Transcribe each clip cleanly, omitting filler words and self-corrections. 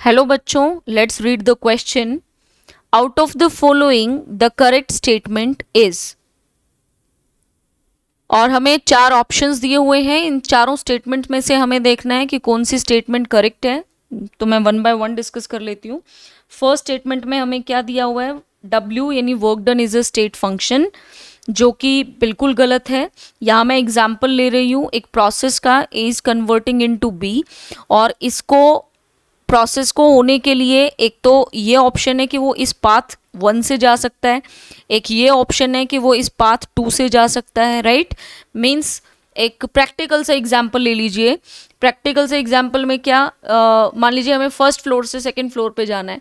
Hello बच्चों, let's read the question. Out of the following the correct statement is. और हमें चार options दिए हुए हैं. इन चारों स्टेटमेंट में से हमें देखना है कि कौन सी स्टेटमेंट करेक्ट है. तो मैं वन बाय वन डिस्कस कर लेती हूँ. फर्स्ट स्टेटमेंट में हमें क्या दिया हुआ है? W यानी work done is a state function, जो कि बिल्कुल गलत है. यहाँ मैं एग्जाम्पल ले रही हूँ एक प्रोसेस का, A is converting into B, और इसको प्रोसेस को होने के लिए एक तो ये ऑप्शन है कि वो इस पाथ 1 से जा सकता है, एक ये ऑप्शन है कि वो इस पाथ 2 से जा सकता है. राइट मीन्स एक प्रैक्टिकल सा एग्जाम्पल ले लीजिए. प्रैक्टिकल से एग्जाम्पल में क्या, मान लीजिए हमें फर्स्ट फ्लोर से सेकंड फ्लोर पे जाना है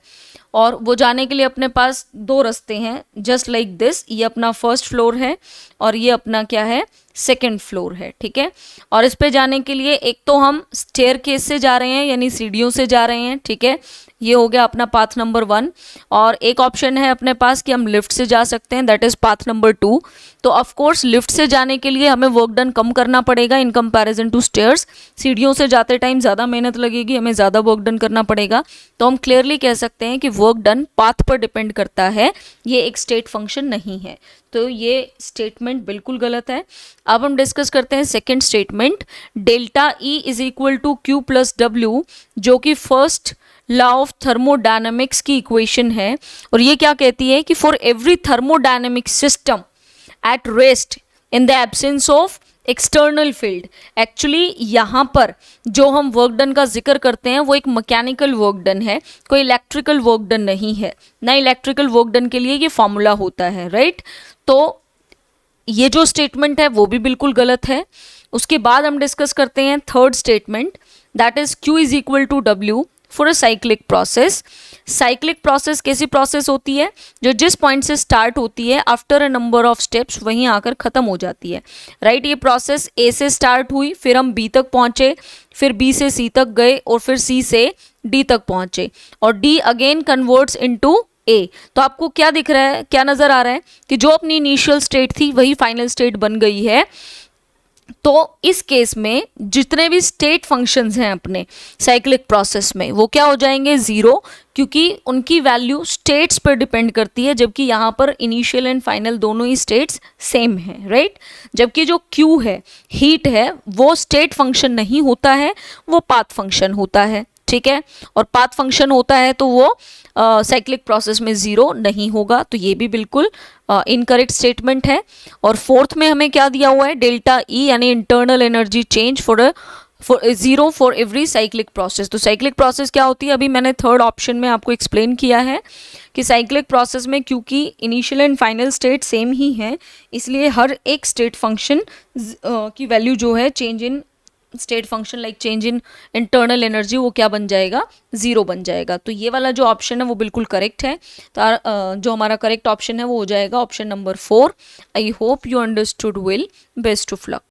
और वो जाने के लिए अपने पास दो रास्ते हैं. जस्ट लाइक दिस, ये अपना फर्स्ट फ्लोर है और ये अपना क्या है, सेकंड फ्लोर है. ठीक है, और इस पे जाने के लिए एक तो हम स्टेयरकेस से जा रहे हैं यानी सीढ़ियों से जा रहे हैं. ठीक है, ये हो गया अपना पाथ नंबर 1. और एक ऑप्शन है अपने पास कि हम लिफ्ट से जा सकते हैं, दैट इज पाथ नंबर 2. तो ऑफ कोर्स लिफ्ट से जाने के लिए हमें वर्क डन कम करना पड़ेगा इन कंपैरिजन टू स्टेयर्स. सीढ़ियों से जाते टाइम ज़्यादा मेहनत लगेगी, हमें ज़्यादा वर्क डन करना पड़ेगा. तो हम क्लियरली कह सकते हैं कि वर्क डन पाथ पर डिपेंड करता है, ये एक स्टेट फंक्शन नहीं है. तो ये स्टेटमेंट बिल्कुल गलत है. अब हम डिस्कस करते हैं second statement. Delta E is equal to Q plus W, जो कि फर्स्ट लॉ ऑफ थर्मोडायनेमिक्स की इक्वेशन है. और ये क्या कहती है कि for every thermodynamic system at rest in the absence of external field. Actually यहाँ पर जो हम वर्क डन का जिक्र करते हैं वो एक मैकेनिकल वर्क डन है, कोई इलेक्ट्रिकल वर्क डन नहीं है. ना इलेक्ट्रिकल वर्क डन के लिए ये फॉर्मूला होता है. राइट, तो ये जो स्टेटमेंट है वो भी बिल्कुल गलत है. उसके बाद हम डिस्कस करते हैं third statement, that is Q is equal to W for a cyclic process. Cyclic process कैसी प्रोसेस होती है? जो जिस पॉइंट से स्टार्ट होती है after a number of steps वहीं आकर ख़त्म हो जाती है. राइट, ये प्रोसेस A से स्टार्ट हुई, फिर हम B तक पहुँचे, फिर B से C तक गए और फिर C से D तक पहुँचे, और D अगेन कन्वर्ट्स इनटू ए. तो आपको क्या दिख रहा है, क्या नज़र आ रहा है कि जो अपनी इनिशियल स्टेट थी वही फाइनल स्टेट बन गई है. तो इस केस में जितने भी स्टेट फंक्शंस हैं अपने साइक्लिक प्रोसेस में वो क्या हो जाएंगे, ज़ीरो, क्योंकि उनकी वैल्यू स्टेट्स पर डिपेंड करती है, जबकि यहाँ पर इनिशियल एंड फाइनल दोनों ही स्टेट्स सेम हैं. राइट, जबकि जो Q है, हीट है, वो स्टेट फंक्शन नहीं होता है, वो पाथ फंक्शन होता है. ठीक है, और पाथ फंक्शन होता है तो वो साइक्लिक प्रोसेस में ज़ीरो नहीं होगा. तो ये भी बिल्कुल इनकरेक्ट स्टेटमेंट है. और फोर्थ में हमें क्या दिया हुआ है, डेल्टा ई यानी internal energy change for zero for every cyclic process. तो साइक्लिक प्रोसेस क्या होती है, अभी मैंने थर्ड ऑप्शन में आपको एक्सप्लेन किया है कि साइक्लिक प्रोसेस में क्योंकि initial and final state same ही है, इसलिए हर एक स्टेट फंक्शन की वैल्यू जो है, change in state function like change in internal energy, वो क्या बन जाएगा, ज़ीरो बन जाएगा. तो ये वाला जो ऑप्शन है वो बिल्कुल करेक्ट है. तो जो हमारा करेक्ट ऑप्शन है वो हो जाएगा option number 4. I hope you understood. Will best of luck.